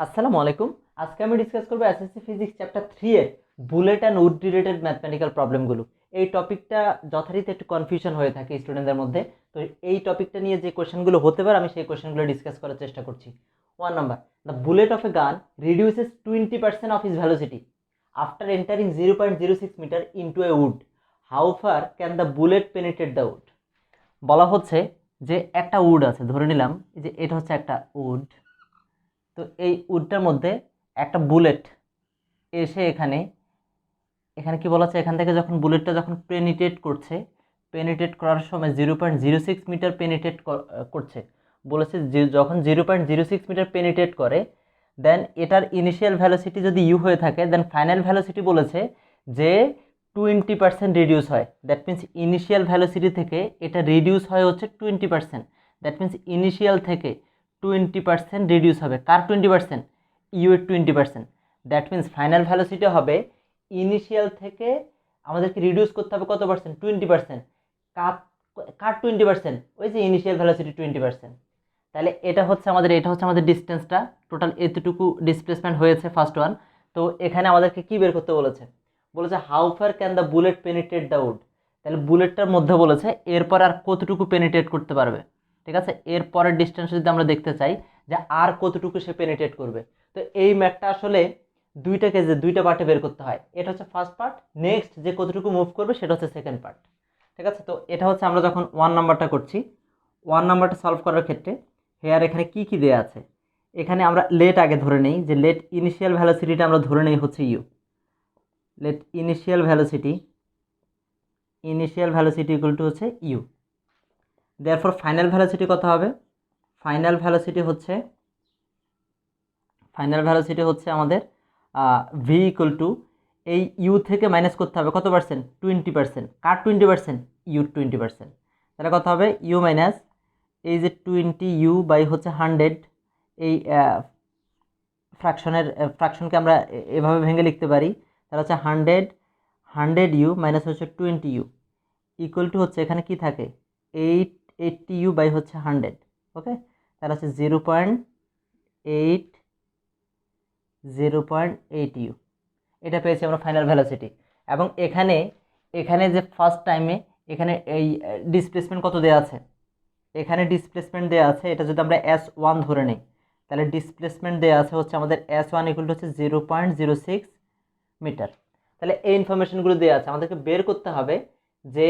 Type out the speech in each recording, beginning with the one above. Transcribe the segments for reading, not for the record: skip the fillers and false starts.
আসসালামু আলাইকুম। আজকে আমি ডিসকাস করব এসএসসি ফিজিক্স চ্যাপ্টার 3 এর bullet and wood related mathematical প্রবলেমগুলো। এই টপিকটা যথারীতি একটু কনফিউশন হয়ে থাকে স্টুডেন্টদের মধ্যে। তো এই টপিকটা নিয়ে যে কোশ্চেনগুলো হতে পারে আমি সেই কোশ্চেনগুলো ডিসকাস করার চেষ্টা করছি। 1 number, the bullet of a gun reduces 20% of is velocity after entering 0.06 metre into a wood. How far can the bullet penetrate the wood? বলা হচ্ছে যে একটা উড আছে, ধরে নিলাম যে এটা হচ্ছে একটা উড। তো এই উডটার মধ্যে একটা বুলেট এসে এখানে এখানে কি বলা আছে, এখান থেকে যখন বুলেটটা যখন পেনিট্রেট করছে, পেনিট্রেট করার সময় 0.06 মিটার পেনিট্রেট করছে। বলেছে যে যখন 0.06 মিটার পেনিট্রেট করে, দেন এটার ইনিশিয়াল ভ্যালোসিটি যদি ইউ হয়ে থাকে, দেন ফাইনাল ভ্যালোসিটি বলেছে যে 20% রিডিউস হয়। দ্যাট মিন্স ইনিশিয়াল ভ্যালোসিটি থেকে এটা রিডিউস হয় হচ্ছে 20%। দ্যাট মিন্স ইনিশিয়াল থেকে 20% রিডিউস হবে। কার 20%? ইউ এর 20%। দ্যাট মিন্স ফাইনাল ভ্যালোসিটি হবে ইনিশিয়াল থেকে আমাদেরকে রিডিউস করতে হবে কত পার্সেন্ট? 20%। কার কার 20%? ওই যে ইনিশিয়াল ভ্যালোসিটি 20%। তাহলে এটা হচ্ছে আমাদের ডিস্টেন্সটা, টোটাল এতটুকু ডিসপ্লেসমেন্ট হয়েছে ফার্স্ট ওয়ান। তো এখানে আমাদেরকে কি বের করতে বলেছে? বলেছে how far can the bullet penetrate the would. তাহলে বুলেটটার মধ্যে বলেছে এরপর আর কতটুকু পেনিট্রেট করতে পারবে। ঠিক আছে, এর পরের ডিস্টেন্স যদি আমরা দেখতে চাই যে আর কতটুকু সে পেনিট্রেট করবে, তো এই ম্যাথটা আসলে দুইটা পার্টে বের করতে হয়। এটা হচ্ছে ফার্স্ট পার্ট, নেক্সট যে কতটুকু মুভ করবে সেটা হচ্ছে সেকেন্ড পার্ট। ঠিক আছে, তো এটা হচ্ছে আমরা যখন 1 নাম্বারটা করছি, 1 নাম্বারটা সলভ করার ক্ষেত্রে হেয়ার এখানে কি কি দেয়া আছে, এখানে আমরা লেট আগে ধরে নেই, যে লেট ইনিশিয়াল ভ্যালোসিটিটা আমরা ধরে নেই হচ্ছে u. Let initial velocity equal to হচ্ছে ইউ। দেয়ারফর ফাইনাল ভ্যালোসিটি কত হবে? ফাইনাল ভ্যালোসিটি হচ্ছে আমাদের ভি ইকুয়াল টু, এই ইউ থেকে মাইনাস করতে হবে কত পার্সেন্ট? 20%। কার 20%? ইউর 20%। তাহলে কত হবে? ইউ মাইনাস এই যে 20 ইউ বাই হচ্ছে 100। এই ফ্র্যাকশনকে আমরা এভাবে ভেঙে লিখতে পারি। তাহলে হচ্ছে 100 ইউ মাইনাস হচ্ছে 20 ইউ ইকুয়াল টু হচ্ছে এখানে কি থাকে? 80 ইউ বাই হচ্ছে 100। ওকে, তাহলে হচ্ছে 0.8 ইউ। এটা পেয়েছি আমরা ফাইনাল ভ্যালোসিটি। এবং এখানে এখানে যে ফার্স্ট টাইমে এখানে এই ডিসপ্লেসমেন্ট কত দেওয়া আছে? এখানে ডিসপ্লেসমেন্ট দেওয়া আছে, এটা যদি আমরা S1 ধরে নিই, তাহলে ডিসপ্লেসমেন্ট দেওয়া আছে হচ্ছে আমাদের S1 ইকুয়াল টু হচ্ছে 0.06 মিটার। তাহলে এই ইনফরমেশনগুলো দেওয়া আছে, আমাদেরকে বের করতে হবে যে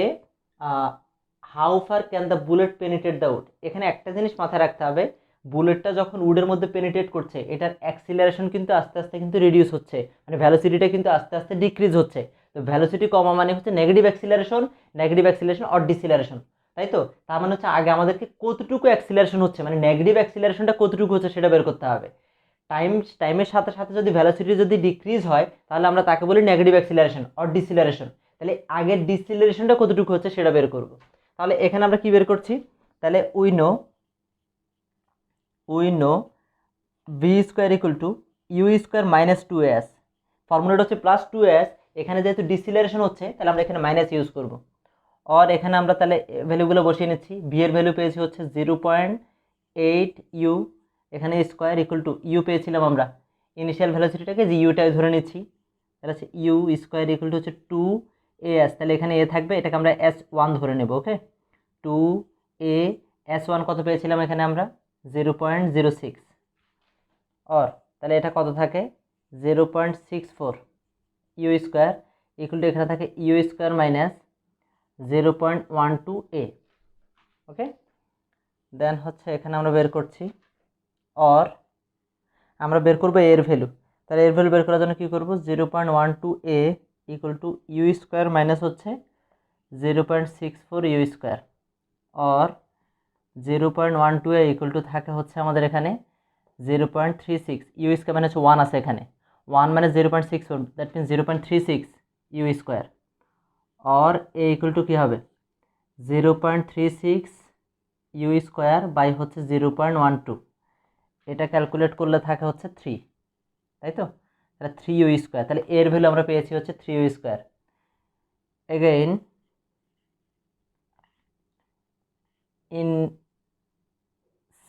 how far can the bullet penetrate the would. এখানে একটা জিনিস মাথায় রাখতে হবে, বুলেটটা যখন উডের মধ্যে পেনিট্রেট করছে, এটার অ্যাক্সিলারেশন কিন্তু আস্তে আস্তে কিন্তু রিডিউস হচ্ছে, মানে ভ্যালোসিটিটা কিন্তু আস্তে আস্তে ডিক্রিজ হচ্ছে। তো ভ্যালোসিটি কমা মানে হচ্ছে নেগেটিভ অ্যাক্সিলারেশন অর ডিসিলারেশন, তাই তো? তার মানে হচ্ছে আগে আমাদেরকে কতটুকু অ্যাক্সিলারেশন হচ্ছে, মানে নেগেটিভ অ্যাক্সিলারেশনটা কতটুকু হচ্ছে সেটা বের করতে হবে। টাইমের সাথে সাথে যদি ভ্যালোসিটি যদি ডিক্রিজ হয়, তাহলে আমরা তাকে বলি নেগেটিভ অ্যাক্সিলারেশন অর ডিসিলারেশন। তাহলে আগের ডিসিলারেশনটা কতটুকু হচ্ছে সেটা বের করব। তাহলে এখানে আমরা কি বের করছি? তাহলে we know v square equal to u square minus 2s। ফর্মুলাটা হচ্ছে +2s। এখানে যেহেতু ডিসিলারেশন হচ্ছে, তাহলে আমরা এখানে মাইনাস ইউজ করব। আর এখানে আমরা তাহলে ভ্যালুগুলো বসিয়ে নিচ্ছি। ভি এর ভ্যালু পেয়েছি হচ্ছে 0.8 ইউ, এখানে স্কোয়ার ইকুয়াল টু ইউ পেয়েছিলাম আমরা ইনিশিয়াল ভ্যালোসিটিটাকে যে ইউটাই ধরে নিচ্ছি। তাহলে হচ্ছে ইউ স্কোয়ার ইকুয়াল টু হচ্ছে 2as। তাহলে এখানে এ থাকবে, এটাকে আমরা S1 ধরে নেব। ওকে, 2a। S1 কত পেয়েছিলাম এখানে আমরা? 0.06। আর তাহলে এটা কত থাকে? 0.64 ইউ স্কোয়ার ইকুয়াল টু এখানে থাকে ইউ স্কোয়ার মাইনাস 0.12a। ওকে, দেন হচ্ছে এখানে আমরা বের করছি, আর আমরা বের করবো এর ভ্যালু। তাহলে এর ভ্যালু বের করার জন্য কী করবো? 0.12a equal to u square minus হচ্ছে 0.64 ইউ স্কোয়ার, আর 0.12a ইকুয়াল টু থাকে হচ্ছে আমাদের এখানে 0.36 ইউ স্কোয়ার মানে হচ্ছে 1 আছে এখানে, 1 মানে 0.64, দ্যাট মিনস 0.36 ইউ স্কোয়ার, আর এ ইকুয়াল টু কী হবে? 0.36 ইউ স্কোয়ার বাই হচ্ছে 0.12। এটা ক্যালকুলেট করলে থাকে হচ্ছে 3, তাই তো? তাহলে 3 ইউ স্কোয়ার, তাহলে এর ভ্যালু আমরা পেয়েছি হচ্ছে 3 u square. Again in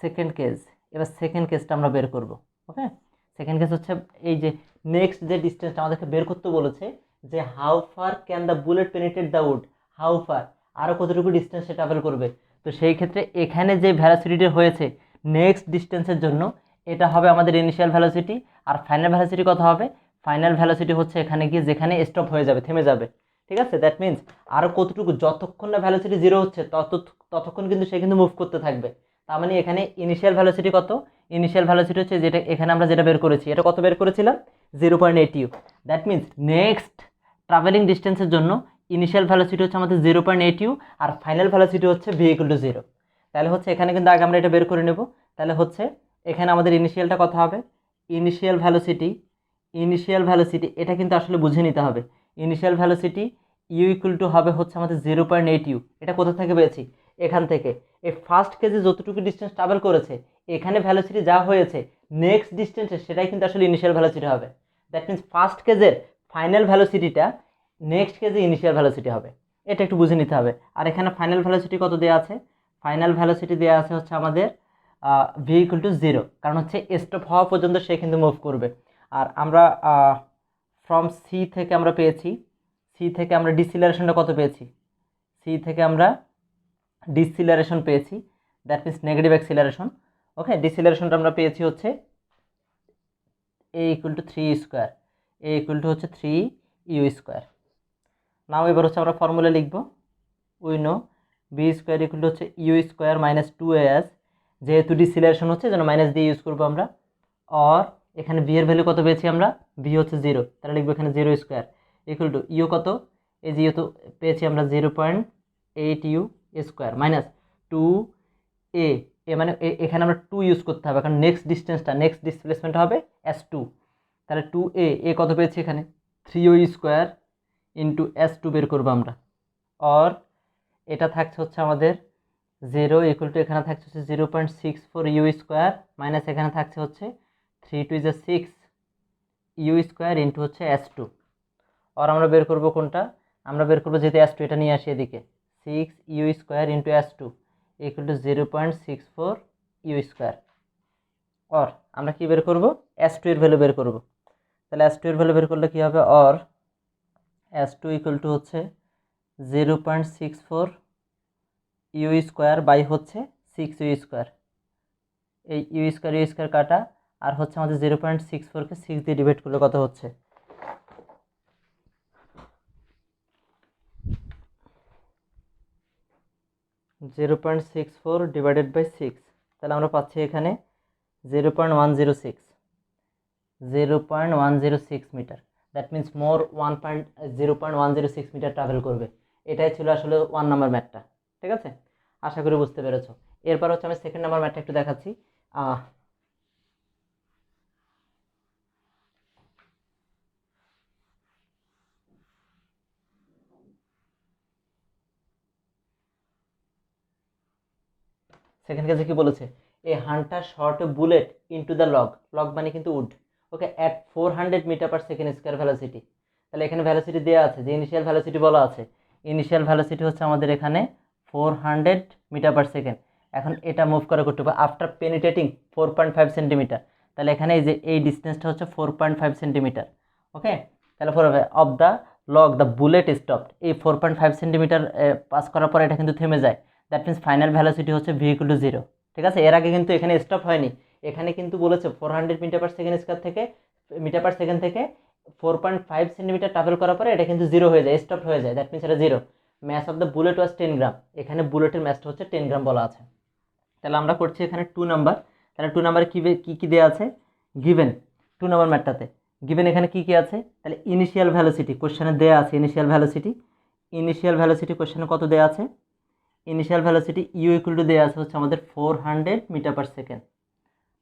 second case, এবার সেকেন্ড কেসটা আমরা বের করব। ওকে, সেকেন্ড কেস হচ্ছে এই যে নেক্সট যে ডিস্টেন্সটা আমাদেরকে বের করতে বলেছে যে how far can the bullet penetrate the would, how fur, আরও কতটুকু ডিস্টেন্স সে ট্রাভেল করবে। তো সেই ক্ষেত্রে এখানে যে ভ্যালোসিটিটা হয়েছে নেক্সট ডিস্টেন্সের জন্য এটা হবে আমাদের ইনিশিয়াল ভ্যালোসিটি, আর ফাইনাল ভ্যালোসিটি কত হবে, ফাইনাল ভ্যালোসিটি হচ্ছে এখানে গিয়ে যেখানে স্টপ হয়ে যাবে, থেমে যাবে, ঠিক আছে। দ্যাট মিনস আরও কতটুকু, যতক্ষণ না ভ্যালোসিটি জিরো হচ্ছে ততক্ষণ কিন্তু সে কিন্তু মুভ করতে থাকবে। তার মানে এখানে ইনিশিয়াল ভ্যালোসিটি কত, ইনিশিয়াল ভ্যালোসিটি হচ্ছে যেটা এখানে আমরা যেটা বের করেছি, এটা কত বের করেছিলাম, 0.8 u. That means next travelling ডিস্টেন্সের জন্য ইনিশিয়াল ভ্যালোসিটি হচ্ছে আমাদের 0.8 ইউ, আর ফাইনাল ভ্যালোসিটি হচ্ছে ভি ইকুয়াল টু 0। তাহলে হচ্ছে এখানে কিন্তু আগে আমরা এটা বের করে নেব। তাহলে হচ্ছে এখানে আমাদের ইনিশিয়ালটা কত হবে, ইনিশিয়াল ভ্যালোসিটি এটা কিন্তু আসলে বুঝে নিতে হবে। Initial velocity u equal to হবে হচ্ছে আমাদের 0.8 ইউ। এটা কোথা থেকে পেয়েছি, এখান থেকে। এই ফার্স্ট কেজে যতটুকু ডিস্টেন্স ট্রাভেল করেছে এখানে ভ্যালোসিটি যা হয়েছে নেক্সট ডিস্টেন্সে সেটাই কিন্তু আসলে ইনিশিয়াল ভ্যালোসিটি হবে। দ্যাট মিনস ফার্স্ট কেজের ফাইনাল ভ্যালোসিটিটা নেক্সট কেজে ইনিশিয়াল ভ্যালোসিটি হবে, এটা একটু বুঝে নিতে হবে। আর এখানে ফাইনাল ভ্যালোসিটি কত দেওয়া আছে, ফাইনাল ভ্যালোসিটি দেওয়া আছে হচ্ছে আমাদের ভি ইকুয়াল টু 0, কারণ হচ্ছে স্টপ হওয়া পর্যন্ত সে কিন্তু মুভ করবে। আর আমরা ফ্রম সি থেকে আমরা পেয়েছি, সি থেকে আমরা ডিসিলারেশনটা কত পেয়েছি, সি থেকে আমরা ডিসিলারেশন পেয়েছি, that means negative acceleration. Okay, ডিসিলারেশনটা আমরা পেয়েছি হচ্ছে a equal to 3 square, a equal to হচ্ছে 3 ইউ স্কোয়ার। নাও এবার হচ্ছে আমরা ফর্মুলা লিখব, we know v square equal to হচ্ছে ইউ স্কোয়ার মাইনাস 2as, যেহেতু ডিসিলারেশন হচ্ছে যেন মাইনাস দিয়ে ইউজ করবো আমরা। আর এখানে বি এর ভ্যালু কত পেয়েছি আমরা, বি হচ্ছে 0, তাহলে লিখবো এখানে 0 স্কোয়ার ইকুয়াল টু ইউ কত, এই যে ইউ তো পেয়েছি আমরা 0.8 ইউ স্কোয়ার মাইনাস 2a, এ মানে এখানে আমরা 2 ইউজ করতে হবে কারণ নেক্সট ডিস্টেন্সটা, নেক্সট ডিসপ্লেসমেন্ট হবে s2। তাহলে 2a, কত পেয়েছি এখানে 3 স্কোয়ার ইন্টু s2 বের করবো আমরা। আর এটা থাকছে হচ্ছে আমাদের 0 ইকুয়াল টু এখানে থাকছে হচ্ছে 0.64 ইউ স্কোয়ার মাইনাস এখানে থাকছে হচ্ছে 3 2 is 6 ইউ স্কোয়ার ইন্টু হচ্ছে s2। আর আমরা বের করবো কোনটা, আমরা বের করবো যেহেতু s2, এটা নিয়ে আসি এদিকে, 6 u square into s2 equal to 0.64 u square. আর আমরা কি বের করবো, s2 এর ভ্যালু বের করবো। তাহলে s2 এর ভ্যালু বের করলে কি হবে, আর s2 ইকুয়াল টু হচ্ছে 0.64 ইউ স্কোয়ার বাই হচ্ছে 6 ইউ স্কোয়ার, এই ইউ স্কোয়ার কাটা, আর হচ্ছে আমাদের 0.64কে 6 দিয়ে ডিভাইড করলে কত হচ্ছে, 0.64 ডিভাইডেড বাই 6, তাহলে আমরা পাচ্ছি এখানে 0.106 metre. That means more 0.106 metre travel করবে। এটাই ছিল আসলে 1 নাম্বার ম্যাথটা, ঠিক আছে, আশা করি বুঝতে পেরেছো। এরপর হচ্ছে আমি সেকেন্ড নাম্বার ম্যাথটা একটু দেখাচ্ছি। সেকেন্ড কেসে কি বলেছে, a hunter shot bullet into the log, log মানে কিন্তু wood, okay, at 400 metre per second square velocity. তাহলে এখানে ভ্যালোসিটি দেওয়া আছে, যে ইনিশিয়াল ভ্যালোসিটি বলা আছে, ইনিশিয়াল ভ্যালোসিটি হচ্ছে আমাদের এখানে 400 মিটার পার সেকেন্ড। এখন এটা মুভ করে করতে হবে আফটার পেনিট্রেটিং 4.5 সেন্টিমিটার। তাহলে এখানে এই যে এই ডিস্টেন্সটা হচ্ছে 4.5 সেন্টিমিটার, ওকে। তাহলে for of the log the bullet stopped, এই 4.5 সেন্টিমিটার পাস করার পর এটা কিন্তু থেমে যায়। দ্যাট মিনস ফাইনাল ভ্যালোসিটি হচ্ছে ভি ইকুয়াল টু 0, ঠিক আছে। এর আগে কিন্তু এখানে স্টপ হয়নি, এখানে কিন্তু বলেছে 400 মিটার পার সেকেন্ড স্কোয়ার থেকে, মিটার পার সেকেন্ড থেকে 4.5 সেন্টিমিটার ট্রাভেল করার পরে এটা কিন্তু 0 হয়ে যায়, স্টপ হয়ে যায়। দ্যাট মিনস এটা 0। ম্যাস অফ দ্য বুলেট ওয়াজ 10 গ্রাম, এখানে বুলেটের ম্যাসটা হচ্ছে 10 গ্রাম বলা আছে। তাহলে আমরা করছি এখানে 2 নাম্বার। তাহলে 2 নাম্বারে কী দেওয়া আছে, গিভেন 2 নাম্বার ম্যাথটাতে গিভেন এখানে কী আছে, তাহলে ইনিশিয়াল ভ্যালোসিটি কোশ্চেনে দেওয়া আছে, ইনিশিয়াল ভ্যালোসিটি কোশ্চেনে কত দেওয়া আছে, initial velocity u equal to দেওয়া আছে হচ্ছে আমাদের 400 মিটার পার সেকেন্ড।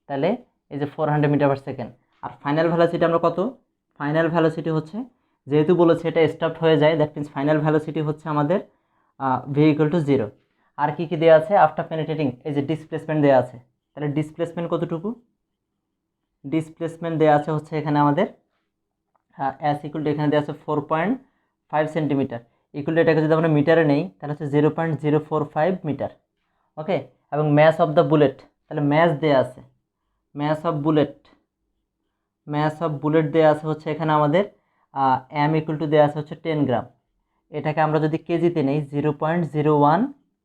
তাহলে এই যে 400 মিটার পার সেকেন্ড। আর ফাইনাল ভ্যালোসিটি আমরা কত, ফাইনাল ভ্যালোসিটি হচ্ছে যেহেতু বলেছে এটা স্টপ হয়ে যায়, দ্যাট মিনস ফাইনাল ভ্যালোসিটি হচ্ছে আমাদের ভি ইকুয়াল টু 0। আর কি দেওয়া আছে, আফটার পেনিট্রেটিং, এই যে ডিসপ্লেসমেন্ট দেওয়া আছে। তাহলে ডিসপ্লেসমেন্ট কতটুকু, ডিসপ্লেসমেন্ট দেওয়া আছে হচ্ছে এখানে আমাদের এস ইকুয়াল টু এখানে দেওয়া আছে 4.5 সেন্টিমিটার, ইকুয়াল টু এটাকে যদি আমরা মিটারে নেই তাহলে হচ্ছে 0.045 মিটার, ওকে। এবং ম্যাস অফ দ্য বুলেট, তাহলে ম্যাস দেওয়া আছে, mass of bullet mass of bullet দেওয়া আছে হচ্ছে এখানে আমাদের এম ইকুয়াল টু দেওয়া আছে হচ্ছে 10 গ্রাম। এটাকে আমরা যদি কেজিতে নেই 0.01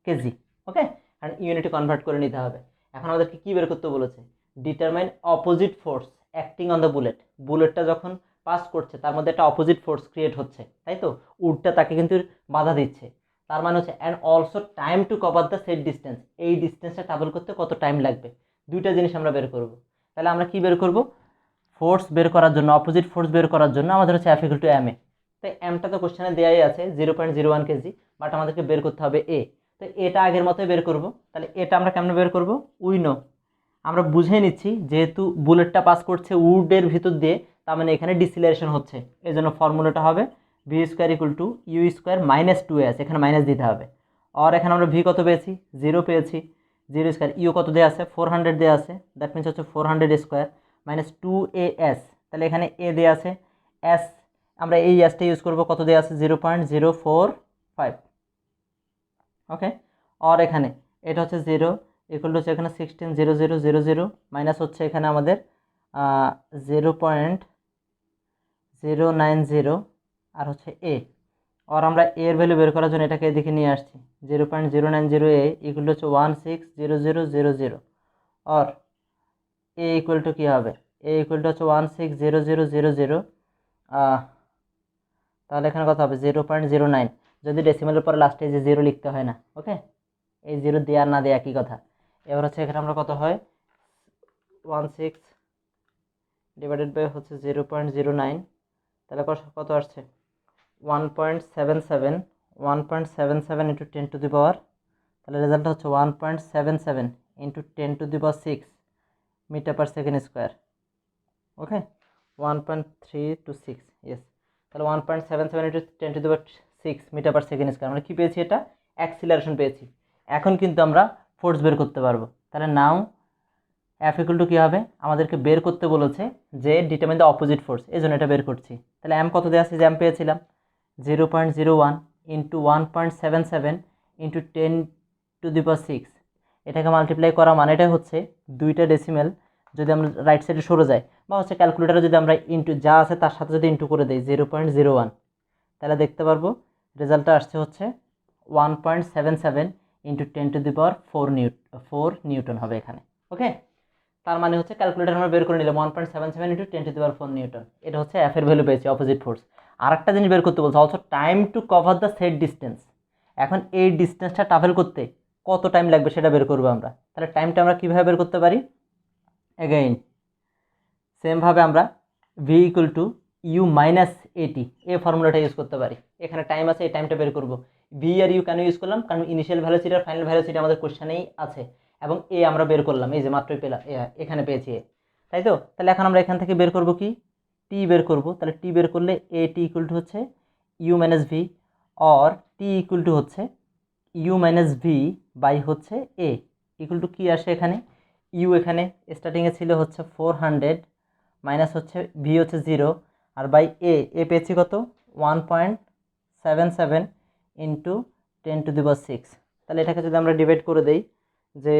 কেজি। ওকে, আর ইউনিটে কনভার্ট করে নিতে হবে। এখন আমাদেরকে কী বের করতে বলেছে? Determine opposite force acting on the bullet. বুলেটটা যখন পাস করছে তার মধ্যে একটা অপোজিট ফোর্স ক্রিয়েট হচ্ছে, তাই তো? উডটা তাকে কিন্তু বাধা দিচ্ছে। তার মানে হচ্ছে and also time to cover the set distance. এই ডিস্টেন্সটা ট্রাভেল করতে কত টাইম লাগবে, দুইটা জিনিস আমরা বের করব। তাহলে আমরা কি বের করব? ফোর্স বের করার জন্য, অপোজিট ফোর্স বের করার জন্য আমাদের হচ্ছে F equal to M A. তো এমটা তো কোশ্চেনে দেওয়াই আছে 0.01 কেজি, বাট আমাদেরকে বের করতে হবে এ। তো এটা আগের মতোই বের করব। তাহলে এটা আমরা কেমনে বের করব? উইনো আমরা বুঝে নিচ্ছি, যেহেতু বুলেটটা পাস করছে উডের ভিতর দিয়ে, তার মানে এখানে ডিসিলারেশন হচ্ছে। এই জন্য ফর্মুলাটা হবে v square equal to u square minus 2s, এখানে মাইনাস দিতে হবে। আর এখানে আমরা ভি কত পেয়েছি? 0 পেয়েছি। 0 স্কোয়ার ইউ কত দেওয়া আছে? 400 দেওয়া আছে, দ্যাট মিনস হচ্ছে 400 স্কোয়ার মাইনাস 2as। তাহলে এখানে এ দেওয়া আছে, এস আমরা এই এসটা ইউজ করবো, কত দেওয়া আছে? 0.045। ওকে, আর এখানে এটা হচ্ছে 0 ইকুয়াল টু হচ্ছে এখানে 160000 মাইনাস হচ্ছে এখানে আমাদের 0.090 আর হচ্ছে এ। আর আমরা এর ভ্যালু বের করার জন্য এটাকে এদিকে নিয়ে আসছি। 0.090 এ ইকুয়াল টু হচ্ছে 160000 আর এ ইকুয়াল টু কী হবে? এ ইকুয়াল টু হচ্ছে 160000। তাহলে এখানে কত হবে? 0.09। যদি ডেসিমেলের পরে লাস্টে যে 0 লিখতে হয় না। ওকে, এই 0 দেওয়া আর না দেওয়া একই কথা। এবার হচ্ছে এখানে আমরা কত হয়? 16 ডিভাইডেড বাই হচ্ছে 0.09, তাহলে কত আসছে? 1.77। 1.77 ইন্টু 10 টু দি পাওয়ার, তাহলে রেজাল্ট হচ্ছে 1.77 into 10 to the power 6 metre per second square. Okay, 1.326, yes. তাহলে 1.77 into 10 to the power 6 metre per second square. আমরা কী পেয়েছি? এটা অ্যাক্সিলারেশন পেয়েছি। এখন কিন্তু আমরা ফোর্স বের করতে পারবো। তাহলে নাও এফ ইকুয়াল টু কী হবে? আমাদেরকে বের করতে বলেছে যে ডিটারমাইন দ্য অপোজিট ফোর্স, এই জন্য এটা বের করছি। তাহলে এম কত দেওয়া আছে? যে এম পেয়েছিলাম 0.01 into 1.77 into 10 to the power 6। এটাকে মাল্টিপ্লাই করা মানেটাই হচ্ছে দুইটা ডেসিমেল যদি আমরা রাইট সাইডে সরে যাই, বা হচ্ছে ক্যালকুলেটারে যদি আমরা ইন্টু যা আছে তার সাথে যদি ইন্টু করে দিই 0.01, তাহলে দেখতে পারবো রেজাল্টটা আসছে হচ্ছে 1.77 into 10 to the power 4 Newton হবে এখানে। ওকে, তার মানে হচ্ছে ক্যালকুলেটার আমরা বের করে নিলাম 1.77 into 10 to the power 4 Newton. এটা হচ্ছে এফ এর ভ্যালু পেয়েছি, অপোজিট ফোর্স। আর একটা জিনিস বের করতে বলছে also time to cover the set distance. এখন এই ডিস্টেন্সটা ট্রাভেল করতে কত টাইম লাগবে সেটা বের করবো আমরা। তাহলে টাইমটা আমরা কীভাবে বের করতে পারি? অ্যাগেইন সেমভাবে আমরা v equal to u minus at, এই ফর্মুলাটা ইউজ করতে পারি। এখানে টাইম আছে, এই টাইমটা বের করবো। ভি আর ইউ কেন ইউজ করলাম? কারণ ইনিশিয়াল ভ্যালোসিটি আর ফাইনাল ভ্যালোসিটি আমাদের কোশ্চেনেই আছে, এবং এ আমরা বের করলাম, এই যে মাত্রই পেলাম, এখানে পেয়েছি এ, তাই তো? তাহলে এখন আমরা এখান থেকে বের করব কি? টি বের করব। তাহলে টি বের করলে এ টি ইকুয়াল টু হচ্ছে ইউ মাইনাস ভি, আর টি ইকুয়াল টু হচ্ছে ইউ মাইনাস ভি বাই হচ্ছে এ ইকুয়াল টু কী আসে এখানে? ইউ এখানে স্টার্টিংয়ে ছিল হচ্ছে 400 মাইনাস হচ্ছে ভি হচ্ছে 0 আর বাই এ পেয়েছি কত? 1.77 ইন্টু 10 টু দি পাওয়ার 6। তাহলে এটাকে যদি আমরা ডিভাইড করে দেই, যে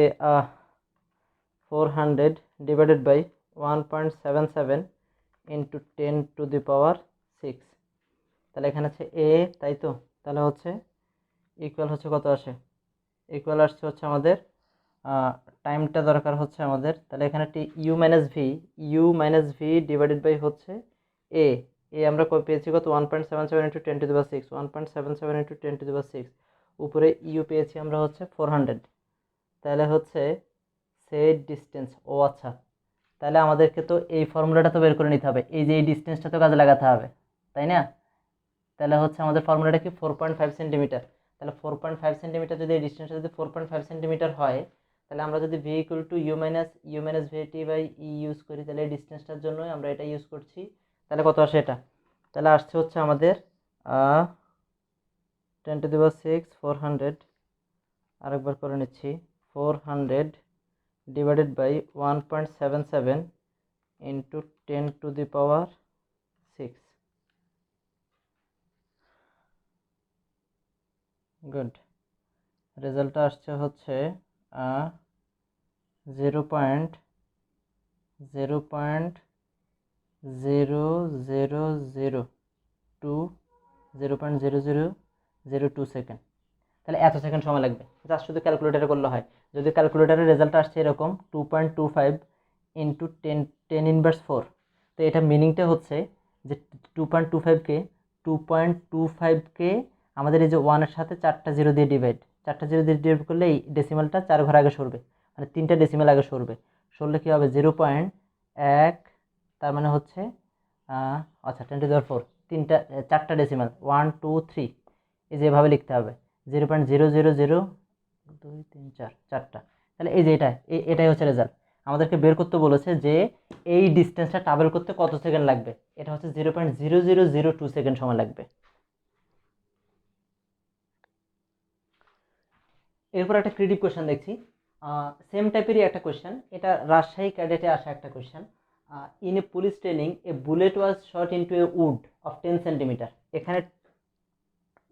400 divided by 1.77 into 10 to the power 6, তাহলে এখানে হচ্ছে এ, তাই তো? তাহলে হচ্ছে ইকুয়াল হচ্ছে কত আসে? ইকুয়াল আসছে হচ্ছে আমাদের টাইমটা দরকার হচ্ছে আমাদের, তাহলে এখানে u minus v divided by হচ্ছে এ। আমরা পেয়েছি কত? 1.77 into 10 to the power 6, 1.77 into 10 to the power 6, উপরে ইউ পেয়েছি আমরা হচ্ছে 400। তাহলে হচ্ছে সেট ডিস্টেন্স, ও আচ্ছা, তাহলে আমাদেরকে তো এই ফর্মুলাটা তো বের করে নিতে হবে, এই যে এই ডিস্টেন্সটা তো কাজে লাগাতে হবে, তাই না? তাহলে হচ্ছে আমাদের ফর্মুলাটা কি? 4.5 সেন্টিমিটার। তাহলে 4.5 সেন্টিমিটার যদি এই ডিস্টেন্সটা যদি 4.5 সেন্টিমিটার হয়, তাহলে আমরা যদি v equal to u minus ভিটি বাই ই ইউজ করি, তাহলে এই ডিস্টেন্সটার জন্যই আমরা এটা ইউজ করছি। তাহলে কত আসে এটা? তাহলে আসছে হচ্ছে আমাদের 10 টু দি পাওয়ার 6 400, আরেকবার করে নিচ্ছি, 400 divided by 1.77 into 10 to the power 6। Good, রেজাল্টটা আসছে হচ্ছে 0.0 0.0002 তাহলে এত সেকেন্ড সময় লাগবে, জাস্ট শুধু ক্যালকুলেটারে করলে হয়। যদি ক্যালকুলেটারের রেজাল্ট আসছে এরকম 2.25 ইন্টু 10 ইনভার্স 4, তো এটা মিনিংটা হচ্ছে যে 2.25কে 2.25কে আমাদের এই যে 1-এর সাথে 4টা জিরো দিয়ে ডিভাইড করলে এই ডেসিমালটা 4 ঘর আগে সরবে, মানে 3টা ডেসিমাল আগে সরলে কী হবে 0.1, তার মানে হচ্ছে আচ্ছা 10⁴, 4টা ডেসিমাল 1 2 3, এই যে এভাবে লিখতে হবে 0.000234, 4টা। তাহলে এই যে এটাই হচ্ছে রেজাল্ট। আমাদেরকে বের করতে বলেছে যে এই ডিস্টেন্সটা ট্রাভেল করতে কত সেকেন্ড লাগবে, এটা হচ্ছে 0.0002 সেকেন্ড সময় লাগবে। এরপর একটা ক্রিয়েটিভ কোয়েশ্চেন দেখছি, সেম টাইপেরই একটা কোয়েশ্চেন, এটা রাজশাহী ক্যাডেটে আসা একটা question. In a police training a bullet was shot into a wood of 10 centimetre. এখানে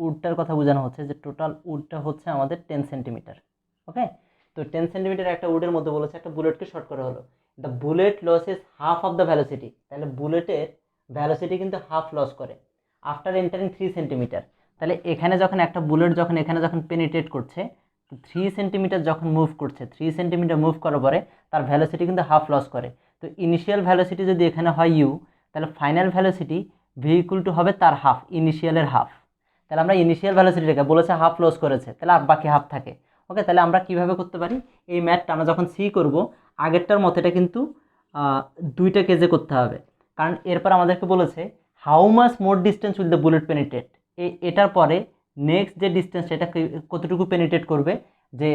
উডটার কথা বোঝানো হচ্ছে যে টোটাল উডটা হচ্ছে আমাদের 10 সেন্টিমিটার। ওকে, তো 10 সেন্টিমিটার একটা উডের মধ্যে বলেছে একটা বুলেটকে শর্ট করা হলো, the bullet losses half of the velocity. তাহলে বুলেটের ভ্যালোসিটি কিন্তু হাফ লস করে আফটার এন্টারিং 3 সেন্টিমিটার। তাহলে এখানে যখন একটা বুলেট এখানে যখন পেনিট্রেট করছে, 3 সেন্টিমিটার যখন মুভ করছে, 3 সেন্টিমিটার মুভ করার পরে তার ভ্যালোসিটি কিন্তু হাফ লস করে। তো ইনিশিয়াল ভ্যালোসিটি যদি এখানে হয় ইউ, তাহলে final velocity v equal to হবে তার হাফ, ইনিশিয়ালের হাফ। তাহলে আমরা ইনিশিয়াল ভ্যালোসিটিটাকে বলেছে হাফ লস করেছে, তাহলে আর বাকি হাফ থাকে। ওকে, তাহলে আমরা কিভাবে করতে পারি এই ম্যাথটা, আমরা যখন সি করব আগেরটার মতো এটা কিন্তু 2টা কেজে করতে হবে, কারণ এরপর আমাদেরকে বলেছে how much more distance will the bullet penetrate. এটার পরে নেক্সট যে ডিস্টেন্স সেটা কতটুকু পেনিট্রেট করবে যে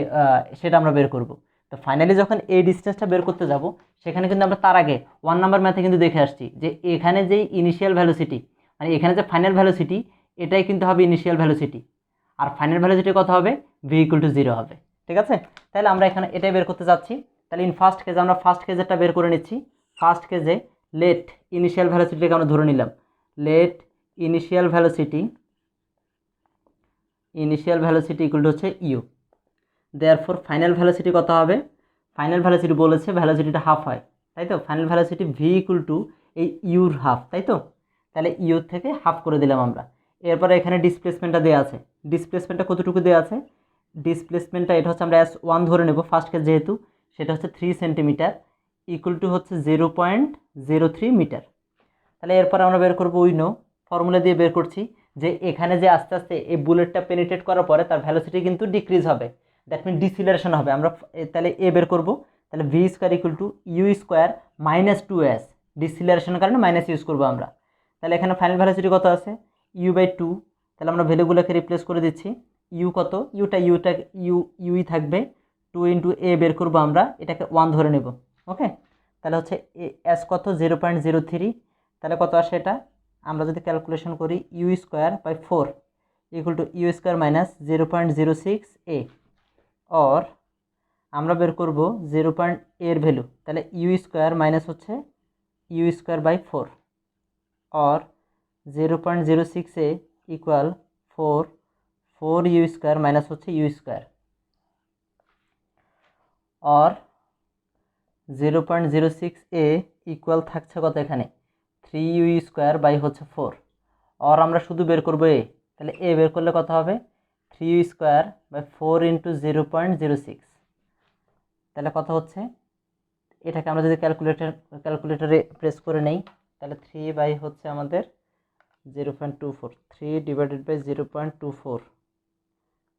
সেটা আমরা বের করব। তো ফাইনালি যখন এই ডিস্টেন্সটা বের করতে যাব, সেখানে কিন্তু আমরা তার আগে 1 নাম্বার ম্যাথে কিন্তু দেখে আসছি যে এখানে যেই ইনিশিয়াল ভ্যালোসিটি, মানে এখানে যে ফাইনাল ভ্যালোসিটি, এটাই কিন্তু হবে ইনিশিয়াল ভ্যালোসিটি, আর ফাইনাল ভ্যালোসিটি কত হবে, ভি ইকুয়াল টু 0 হবে। ঠিক আছে, তাহলে আমরা এখানে এটাই বের করতে যাচ্ছি। তাহলে ইন ফার্স্ট কেজে আমরা ফার্স্ট কেজেরটা বের করে নিচ্ছি। ফার্স্ট কেজে লেট ইনিশিয়াল ভ্যালোসিটিকে আমরা ধরে নিলাম, let initial velocity equal to হচ্ছে ইউ। দেয়ারফর ফাইনাল ভ্যালোসিটি কত হবে, ফাইনাল ভ্যালোসিটি বলেছে ভ্যালোসিটিটা হাফ হয়, তাই তো। Final velocity v equal to এই ইউর হাফ, তাই তো। তাহলে ইউর থেকে হাফ করে দিলাম আমরা। এরপরে এখানে ডিসপ্লেসমেন্টটা দেওয়া আছে, ডিসপ্লেসমেন্টটা কতটুকু দেওয়া আছে, ডিসপ্লেসমেন্টটা এটা হচ্ছে আমরা S1 ধরে নেব ফার্স্ট কেস যেহেতু, সেটা হচ্ছে 3 সেন্টিমিটার ইকুয়াল টু হচ্ছে 0.03 মিটার। তাহলে এরপর আমরা বের করবো উইনো, ফর্মুলা দিয়ে বের করছি যে এখানে যে আস্তে আস্তে এই বুলেটটা পেনিট্রেট করার পরে তার ভ্যালোসিটি কিন্তু ডিক্রিজ হবে, দ্যাট মিন ডিসিলারেশন হবে। আমরা তাহলে এ বের করবো, তাহলে v square equal to u square minus 2s, ডিসিলারেশনের কারণে মাইনাস ইউজ করবো আমরা। তাহলে এখানে ফাইনাল ভ্যালোসিটি কত আছে, u/2। তাহলে আমরা ভ্যালুগুলোকে রিপ্লেস করে দিচ্ছি, ইউ কত, ইউই থাকবে 2 ইন্টু এ বের করবো আমরা, এটাকে 1 ধরে নেব। ওকে, তাহলে হচ্ছে এস কত 0.03, তাহলে কত আসে এটা, আমরা যদি ক্যালকুলেশন করি u square by 4 equal to u square minus 0.06 a, or আমরা বের করব 0. এর ভ্যালু, তাহলে ইউ স্কোয়ার মাইনাস হচ্ছে u square by 4, or 0.06 a equal 4 u square minus হচ্ছে u square, or 0.06 a equal থাকছে কত এখানে 3 ইউ স্কোয়ার বাই হচ্ছে 4, অর আমরা শুধু বের করবো এ, তাহলে এ বের করলে কত হবে 3 ইউ স্কোয়ার বাই 4 ইন্টু 0.06, তাহলে কত হচ্ছে, এটাকে আমরা যদি ক্যালকুলেটারে প্রেস করে নেই, তাহলে 3 বাই হচ্ছে আমাদের 0.24, 3 ডিভাইডেড বাই 0.24,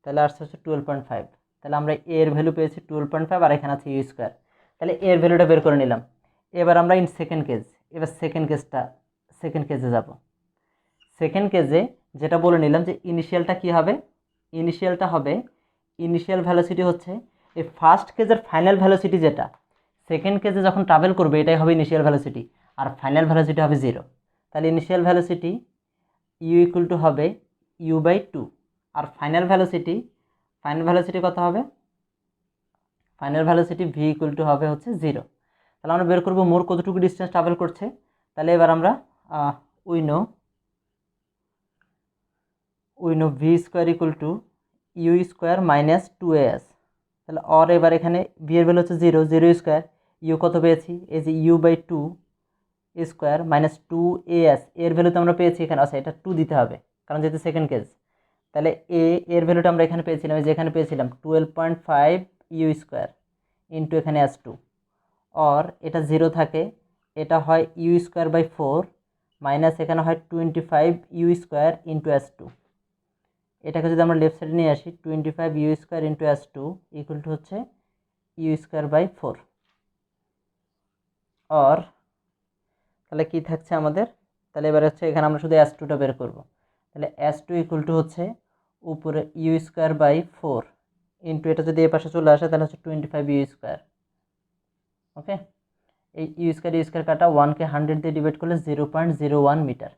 তাহলে আসছে হচ্ছে 12.5। তাহলে আমরা এর ভ্যালু পেয়েছি 12.5, আর এখানে আছে ইউ স্কোয়ার। তাহলে এর ভ্যালুটা বের করে নিলাম। এবার আমরা ইন সেকেন্ড কেজ, এবার সেকেন্ড কেজে যাব। সেকেন্ড কেজে যেটা বলে নিলাম যে ইনিশিয়ালটা কি হবে, ইনিশিয়ালটা হবে, ইনিশিয়াল ভ্যালোসিটি হচ্ছে এই ফার্স্ট কেজের ফাইনাল ভ্যালোসিটি যেটা সেকেন্ড কেজে যখন ট্রাভেল করবে এটাই হবে ইনিশিয়াল ভ্যালোসিটি, আর ফাইনাল ভ্যালোসিটি হবে 0। তাহলে initial velocity u equal to হবে u/2, আর ফাইনাল ভ্যালোসিটি কত হবে, final velocity v equal to হবে হচ্ছে 0। তাহলে আমরা বের করবো মোর কতটুকু ডিস্টেন্স ট্রাভেল করছে। তাহলে এবার আমরা we know v square equal to u square minus 2as, তাহলে অর এবার এখানে ভি এর ভ্যালু হচ্ছে 0 স্কোয়ার, ইউ কত পেয়েছি এই যে u/2 স্কোয়ার মাইনাস 2as এর ভ্যালু তো আমরা পেয়েছি এখানে, আচ্ছা এটা 2 দিতে হবে কারণ যেহেতু সেকেন্ড কেস। তাহলে এর ভ্যালুটা আমরা এখানে পেয়েছিলাম, এই যে এখানে পেয়েছিলাম 12.5 ইউ স্কোয়ার ইন্টু এখানে s2, অর এটা 0 থাকে, এটা হয় ইউ স্কোয়ার বাই 4 মাইনাস এখানে হয় 25 ইউ স্কোয়ার ইন্টু s2। এটাকে যদি আমরা লেফট সাইডে নিয়ে আসি 25 u square into s2 equal to হচ্ছে ইউ স্কোয়ার বাই 4, অর তাহলে কি থাকছে আমাদের, তাহলে এবার হচ্ছে এখানে আমরা শুধু s2টা বের করব। তাহলে s2 ইকুয়াল টু হচ্ছে উপরে ইউ স্কোয়ার বাই 4 ইন্টু এটা যদি এ পাশে চলে আসে তাহলে হচ্ছে 25 ইউ স্কোয়ার। ওকে, এই ইউ স্কোয়ার কাটা 1কে 100 দিয়ে ডিভাইড করলে 0.01 মিটার।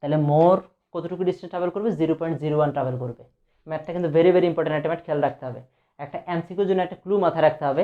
তাহলে মোর কতটুকু ডিস্টেন্স ট্রাভেল করবে, 0.01 ট্রাভেল করবে। ম্যাথটা কিন্তু ভেরি ভেরি ইম্পর্টেন্ট একটা ম্যাথ, খেয়াল রাখতে হবে। একটা এমসিকিউর জন্য একটা ক্লু মাথায় রাখতে হবে।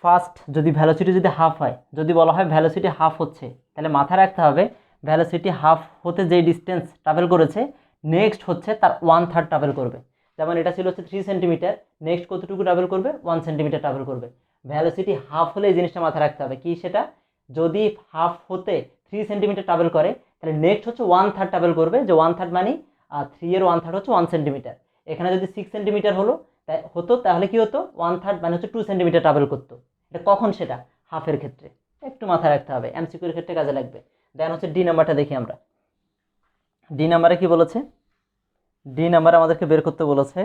ফার্স্ট যদি ভ্যালোসিটি যদি হাফ হয়, যদি বলা হয় ভ্যালোসিটি হাফ হচ্ছে, তাহলে মাথায় রাখতে হবে ভ্যালোসিটি হাফ হতে যেই ডিস্টেন্স ট্রাভেল করেছে নেক্সট হচ্ছে তার 1/3 ট্রাভেল করবে। যেমন এটা ছিল হচ্ছে 3 সেন্টিমিটার, নেক্সট কতটুকু ট্রাভেল করবে, 1 সেন্টিমিটার ট্রাভেল করবে। ভ্যালোসিটি হাফ হলে এই জিনিসটা মাথায় রাখতে হবে, কি সেটা, যদি হাফ হতে 3 সেন্টিমিটার ট্রাভেল করে তাহলে নেক্সট হচ্ছে 1/3 ট্রাভেল করবে, যে 1/3 মানে 3 এর 1/3 হচ্ছে 1 সেন্টিমিটার। এখানে যদি 6 সেন্টিমিটার হতো তাহলে কি হতো, 1/3 মানে হচ্ছে 2 সেন্টিমিটার ট্রাভেল করতো। এটা কখন, সেটা হাফের ক্ষেত্রে, একটু মাথায় রাখতে হবে, এমসিকিউর ক্ষেত্রে কাজে লাগবে। দেন হচ্ছে ডি নাম্বারটা দেখি আমরা। ডি নাম্বারে কি বলেছে, ডি নাম্বারে আমাদেরকে বের করতে বলেছে,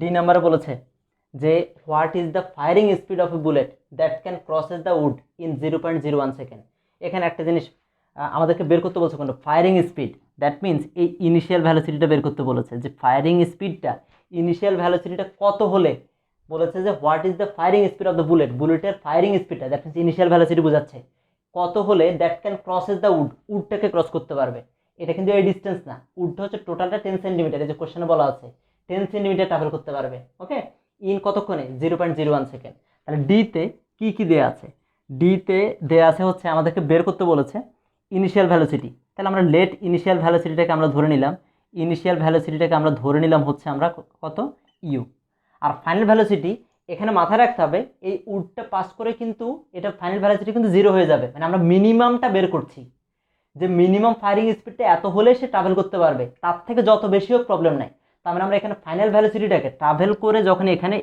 ডি নাম্বারে বলেছে যে what is the firing speed of a bullet that can crosses the wood in 0.01 second. এখানে একটা জিনিস আমাদেরকে বের করতে বলছে, কোনটা ফায়ারিং স্পিড, দ্যাট মিনস এই ইনিশিয়াল ভ্যালোসিটিটা বের করতে বলেছে, যে ফায়ারিং স্পিডটা ইনিশিয়াল ভ্যালোসিটিটা কত হলে, বলেছে যে what is the firing speed of the bullet, বুলেটের ফায়ারিং স্পিডটা দ্যাট মিনস ইনিশিয়াল ভ্যালোসিটি বোঝাচ্ছে কত হলে that can crosses the wood, উডটাকে ক্রস করতে পারবে। এটা কিন্তু এই ডিস্টেন্স না, উডটা হচ্ছে টোটালটা 10 সেন্টিমিটার, এই যে কোশ্চেনে বলা আছে 10 সেন্টিমিটার ট্রাভেল করতে পারবে। ওকে, ইন কতক্ষণে, 0.01 সেকেন্ড। তাহলে ডিতে কি কি দেওয়া আছে, ডিতে দেওয়া আছে হচ্ছে আমাদেরকে বের করতে বলেছে ইনিশিয়াল ভ্যালোসিটি। তাহলে আমরা লেট ইনিশিয়াল ভ্যালোসিটিটাকে আমরা ধরে নিলাম, ইনিশিয়াল ভ্যালোসিটিটাকে আমরা ধরে নিলাম হচ্ছে আমরা কত, ইউ। আর ফাইনাল ভ্যালোসিটি এখানে মাথায় রাখতে হবে, এই উডটা পাস করে কিন্তু এটা ফাইনাল ভ্যালোসিটি কিন্তু 0 হয়ে যাবে, মানে আমরা মিনিমামটা বের করছি, যে মিনিমাম ফায়ারিং স্পিডটা এত হলে সে ট্রাভেল করতে পারবে, তার থেকে যত বেশি হোক প্রবলেম নাই। তার মানে আমরা এখানে ফাইনাল ভ্যালোসিটিটাকে ট্রাভেল করে যখন এখানে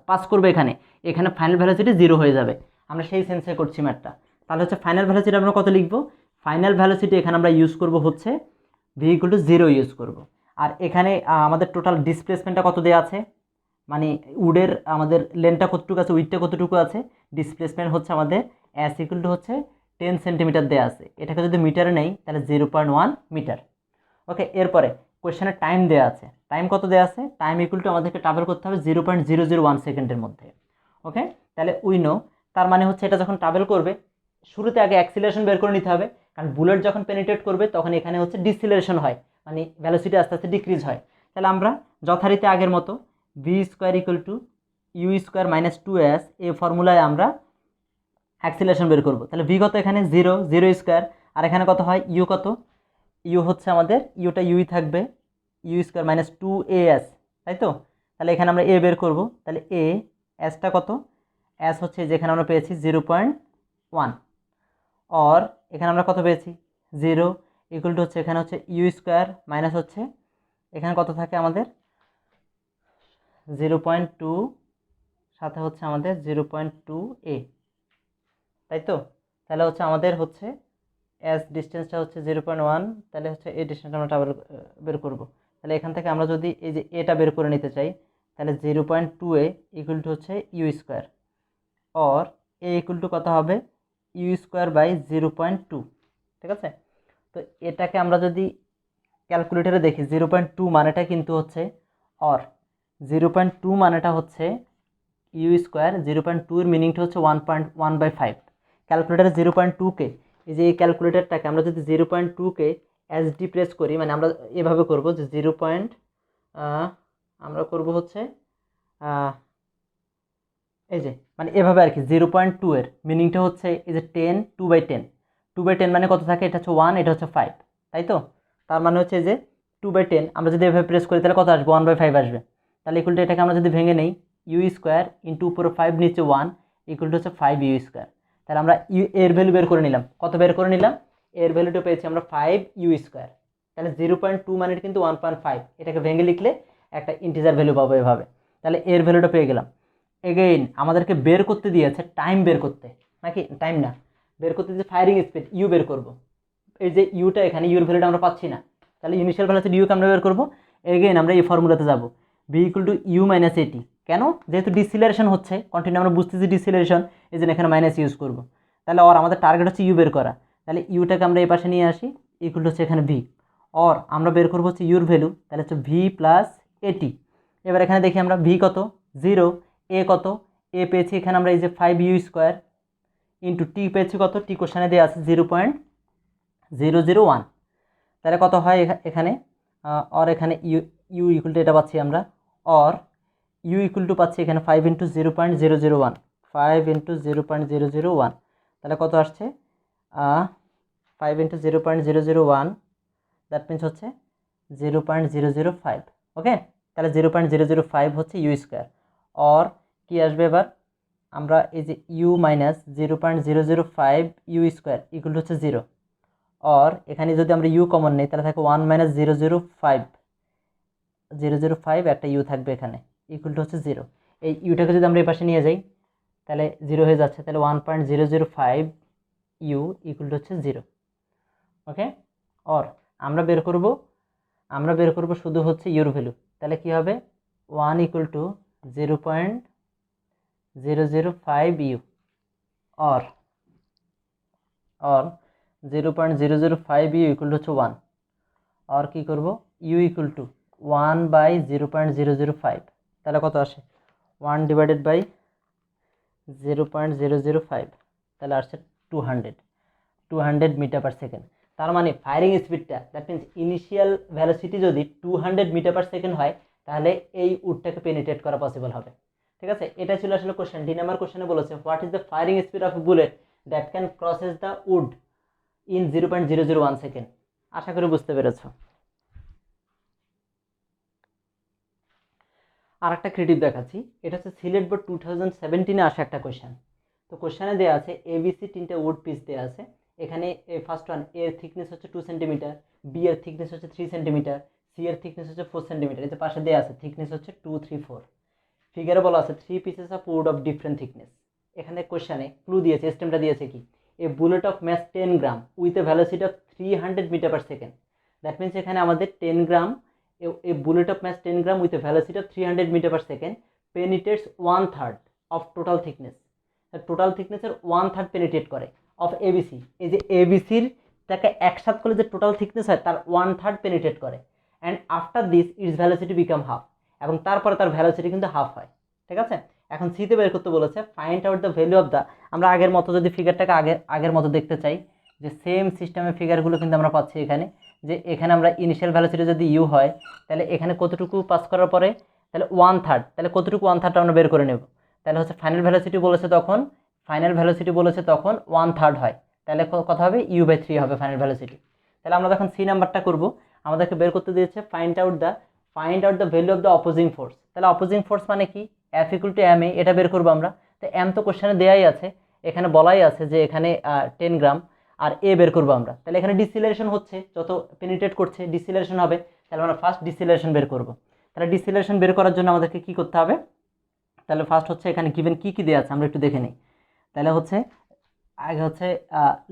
পাস করবে, এখানে এখানে ফাইনাল ভ্যালোসিটি 0 হয়ে যাবে, আমরা সেই সেন্সে করছি ম্যাথটা। তাহলে হচ্ছে ফাইনাল ভ্যালোসিটি আমরা কত লিখবো, ফাইনাল ভ্যালোসিটি এখানে আমরা ইউজ করব হচ্ছে ভি ইকুয়াল টু 0 ইউজ করব। আর এখানে আমাদের টোটাল ডিসপ্লেসমেন্টটা কত দেওয়া আছে, মানে উডের আমাদের লেন্থটা কতটুকু আছে, উইডটা কতটুকু আছে, ডিসপ্লেসমেন্ট হচ্ছে আমাদের এস ইকুয়াল টু হচ্ছে 10 সেন্টিমিটার দেওয়া আছে, এটাকে যদি মিটারে নেই তাহলে 0.1 মিটার। ওকে, এরপরে কোয়েশ্চেনে টাইম দেওয়া আছে, টাইম কত দেওয়া আছে, টাইম ইকুয়াল টু আমাদেরকে ট্রাভেল করতে হবে 0.001 সেকেন্ডের মধ্যে। ওকে, তাহলে উইনো, তার মানে হচ্ছে এটা যখন ট্রাভেল করবে শুরুতে আগে অ্যাক্সিলারেশন বের করে নিতে হবে, কারণ বুলেট যখন পেনিট্রেট করবে তখন এখানে হচ্ছে ডিসিলারেশন হয়, মানে ভ্যালোসিটি আস্তে আস্তে ডিক্রিজ হয়। তাহলে আমরা যথারীতি আগের মতো v square equal to u square minus 2s এই ফর্মুলায় আমরা অ্যাক্সিলারেশন বের করবো। তাহলে ভি কত, এখানে 0 স্কোয়ার, আর এখানে কত হয়, ইউ কত, ইউ হচ্ছে আমাদের ইউটা ইউই থাকবে, ইউ স্কোয়ার মাইনাস 2as, তাই তো। তাহলে এখানে আমরা এ বের করব, তাহলে এ এসটা কত, এস হচ্ছে যেখানে আমরা পেয়েছি 0.1, অর এখানে আমরা কত পেয়েছি 0 ইকুয়াল টু হচ্ছে এখানে হচ্ছে ইউ স্কোয়ার মাইনাস হচ্ছে এখানে কত থাকে আমাদের 0.2, সাথে হচ্ছে আমাদের 0.2a, তাই তো। তাহলে হচ্ছে আমাদের হচ্ছে এস ডিস্টেন্সটা হচ্ছে 0.1, তাহলে হচ্ছে এই ডিস্টেন্সটা আমরা ট্রাভেল বের করব। তাহলে এখান থেকে আমরা যদি এই যে এটা বের করে নিতে চাই তাহলে 0.2a ইকুয়াল টু হচ্ছে u square, or a equal to কত হবে, ইউ স্কোয়ার বাই 0.2, ঠিক আছে। তো এটাকে আমরা যদি ক্যালকুলেটারে দেখি 0.2 মানেটা কিন্তু হচ্ছে, অর 0.2 মানেটা হচ্ছে ইউ স্কোয়ার, 0.2 এর মিনিংটা হচ্ছে 1.1/5। ক্যালকুলেটারে 0.2কে, এই যে এই ক্যালকুলেটারটাকে আমরা যদি 0.2কে এসডি প্রেস করি, মানে আমরা এভাবে করব যে আমরা করব হচ্ছে এই যে মানে এভাবে আর কি, 0.2 এর মিনিংটা হচ্ছে এই যে 10 2/10, 2/10 মানে কত থাকে, এটা হচ্ছে 1, এটা হচ্ছে 5, তাই তো। তার মানে হচ্ছে যে 2/10 আমরা যদি এভাবে প্রেস করি তাহলে কত আসবে, 1/5 আসবে। তাহলে ইকুয়াল টু এটাকে আমরা যদি ভেঙে নেই, ইউ স্কোয়ার ইন্টু উপরে 5 নিচে 1, ইকুয়াল টু হচ্ছে 5u²। তাহলে আমরা এর ভ্যালু বের করে নিলাম, কত বের করে নিলাম, এর ভ্যালুটা পেয়েছি আমরা 5u²। তাহলে 0.2 মানে কিন্তু 1.5, এটাকে ভেঙে লিখলে একটা ইন্টিজার ভ্যালু পাবো এভাবে। তাহলে এর ভ্যালুটা পেয়ে গেলাম। এগেইন আমাদেরকে বের করতে দিয়েছে টাইম বের করতে, নাকি টাইম না, বের করতে দিয়েছে ফায়ারিং স্পিড, ইউ বের করব। এই যে ইউটা এখানে, ইউর ভ্যালুটা আমরা পাচ্ছি না, তাহলে ইনিশিয়াল ভ্যালুতে ইউকে আমরা বের করবো। এগেইন আমরা এই ফর্মুলাতে যাব, v equal to u minus at. কেন? যেহেতু ডিসিলারেশন হচ্ছে কন্টিনিউ, আমরা বুঝতেছি ডিসিলারেশন, এই জন্য এখানে মাইনাস ইউজ করবো। তাহলে আর আমাদের টার্গেট হচ্ছে ইউ বের করা, তাহলে ইউটাকে আমরা এই পাশে নিয়ে আসি, ইকুয়াল টু হচ্ছে এখানে ভি, আর আমরা বের করবো হচ্ছে ইউর ভ্যালু, তাহলে হচ্ছে ভি প্লাস এটি। এবার এখানে দেখি আমরা ভি কত 0, এ কত, এ পেয়েছি এখানে আমরা এই যে 5u² ইন্টু টি পেয়েছি কত, টি কোশ্চেনে দেওয়া আছে 0.001। তাহলে কত হয় এখানে, আর এখানে ইউ ইউ ইকুয়াল টু এটা পাচ্ছি আমরা, আর ইউ ইকুয়াল টু পাচ্ছি এখানে 5 ইন্টু 0.001, 5 ইন্টু 0.001, তাহলে কত আসছে 5 ইন্টু 0.001, দ্যাট মিনস হচ্ছে 0.005। ওকে, তাহলে 0.005 হচ্ছে u²। আর কি আসবে এবার, আমরা এই যে ইউ মাইনাস 0.005 u² ইকুয়াল হচ্ছে 0, আর এখানে যদি আমরা ইউ কমন নেই তাহলে থাকে 1 মাইনাস 005 একটা ইউ থাকবে এখানে, ইকুয়াল টু হচ্ছে 0। এই ইউটাকে যদি আমরা এই পাশে নিয়ে যাই তাহলে 0 হয়ে যাচ্ছে, তাহলে 1.005 ইউ ইকুয়াল টু হচ্ছে 0। ওকে, আর আমরা বের করব শুধু হচ্ছে ইউর ভ্যালু, তাহলে কি হবে 1 ইকুয়াল টু 0.005 ইউ, আর 0.005 ইউ ইকুয়াল টু হচ্ছে 1, আর কি করব ইউ ইকুয়াল টু 1 বাই 0.005, তাহলে কত আসে 1 ডিভাইডেড বাই 0.005, তাহলে আসছে 200 মিটার পার সেকেন্ড। তার মানে ফায়ারিং স্পিডটা, দ্যাট মিনস ইনিশিয়াল ভ্যালোসিটি যদি 200 মিটার পার সেকেন্ড হয় তাহলে এই উডটাকে পেনিট্রেট করা পসিবল হবে। ঠিক আছে, এটা ছিল আসলে কোশ্চেন। 2 নাম্বার কোশ্চেনে বলেছে what is the firing speed of a bullet that can crosses the wood in 0.001 second. আশা করি বুঝতে পেরেছো। আর একটা ক্রিয়েটিভ দেখাচ্ছি, এটা হচ্ছে সিলেট বোর্ড 2017-এ আসা একটা কোশ্চেন। তো কোশ্চেনে দেওয়া আছে এবিসি 3টে উড পিস দেওয়া আছে। এখানে ফার্স্ট ওয়ান, এর থিকনেস হচ্ছে 2 সেন্টিমিটার, বি এর থিকনেস হচ্ছে 3 সেন্টিমিটার, সি এর থিকনেস হচ্ছে 4 সেন্টিমিটার, এই যে পাশে দেওয়া আছে থিকনেস হচ্ছে 2, 3, 4। ফিগারে বলা আছে 3 pieces of wood of different thickness. এখানে কোশ্চেনে ক্লু দিয়েছে, স্টেমটা দিয়েছে কি, a bullet of mass 10 gram with a velocity of 300 metre per second. That means এখানে আমাদের 10 gram, a bullet of mass 10 gram with a velocity of 300 metre per second penetrates 1/3 of total thickness. Total থিকনেসের 1/3 penetrate করে of ABC. এই যে এবিসির তাকে একসাথে করলে যে টোটাল থিকনেস হয় তার 1/3 পেনিট্রেট করে, and after this it's velocity become half, এবং তারপরে তার ভ্যালোসিটি কিন্তু হাফ হয়। ঠিক আছে, এখন সিতে বের করতে বলেছে find out the value of the, আমরা আগের মতো যদি ফিগারটাকে আগের মতো দেখতে চাই, যে সেম সিস্টেমের ফিগারগুলো কিন্তু আমরা পাচ্ছি এখানে, যে এখানে আমরা ইনিশিয়াল ভ্যালোসিটি যদি ইউ হয় তাহলে এখানে কতটুকু পাস করার পরে, তাহলে 1/3, তাহলে কতটুকু 1/3 আমরা বের করে নেব, তাহলে হচ্ছে ফাইনাল ভ্যালোসিটি বলেছে তখন 1/3 হয়, তাহলে কথা হবে u/3 হবে ফাইনাল ভ্যালোসিটি। তাহলে আমরা যখন সি নাম্বারটা করব, আমাদেরকে বের করতে দিয়েছে find out the value of the opposing force. তাহলে অপোজিং ফোর্স মানে কি, F = ma, এটা বের করবো আমরা। তো m তো কোশ্চেনে দেওয়াই আছে, এখানে বলাই আছে যে এখানে 10 গ্রাম, আর এ বের করবো আমরা। তাহলে এখানে ডিসিলারেশন হচ্ছে, যত পেনিট্রেট করছে ডিসিলারেশন হবে, তাহলে আমরা ফার্স্ট ডিসিলারেশন বের করব। তাহলে ডিসিলারেশন বের করার জন্য আমাদেরকে কি করতে হবে, তাহলে ফার্স্ট হচ্ছে এখানে গিভেন কি দেওয়া আছে আমরা একটু দেখে নিই। তাহলে হচ্ছে আগে হচ্ছে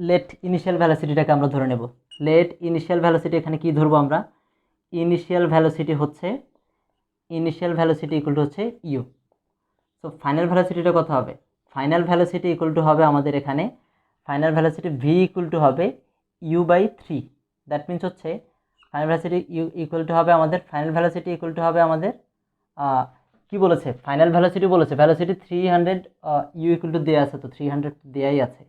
লেট ইনিশিয়াল ভ্যালোসিটিটাকে আমরা ধরে নেব। লেট ইনিশিয়াল ভ্যালোসিটি, এখানে কি ধরবো আমরা, ইনিশিয়াল ভ্যালোসিটি ইকুয়াল টু হচ্ছে ইউ। সো ফাইনাল ভ্যালোসিটিটা কত হবে, ফাইনাল ভ্যালোসিটি ইকুয়াল টু হবে আমাদের এখানে, final velocity v equal to হবে u/3। দ্যাট মিনস হচ্ছে ফাইনাল ভ্যালোসিটি ইকুয়াল টু হবে আমাদের কি বলেছে, ফাইনাল ভ্যালোসিটি বলেছে, ভ্যালোসিটি 300, ইউ ইকুয়াল টু দেওয়া আছে, তো 300 দেওয়াই আছে,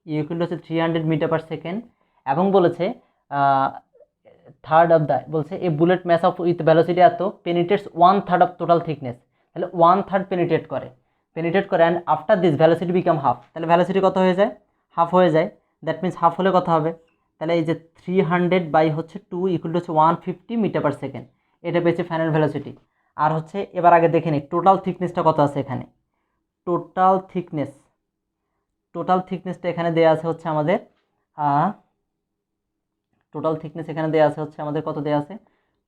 ইউ ইকুয়াল টু হচ্ছে 300 মিটার পার সেকেন্ড, এবং বলেছে থার্ড অফ দ্য, বলছে a bullet mass of with velocity এত পেনিট্রেটস 1/3 অফ টোটাল থিকনেস, তাহলে 1/3 পেনিট্রেট করে, and after this velocity become half, তাহলে ভ্যালোসিটি কত হয়ে যায়, হাফ হয়ে যায়। দ্যাট মিনস হাফ হলে কত হবে, তাহলে এই যে 300 বাই হচ্ছে 2 ইকুয়াল টু হচ্ছে 150 মিটার পার সেকেন্ড, এটা পেয়েছে ফাইনাল ভ্যালোসিটি। আর হচ্ছে এবার আগে দেখে নিই টোটাল থিকনেসটা কত আছে এখানে, টোটাল থিকনেস টোটাল থিকনেসটা এখানে দেওয়া আছে হচ্ছে আমাদের টোটাল থিকনেস এখানে দেওয়া আছে হচ্ছে আমাদের কত দেওয়া আছে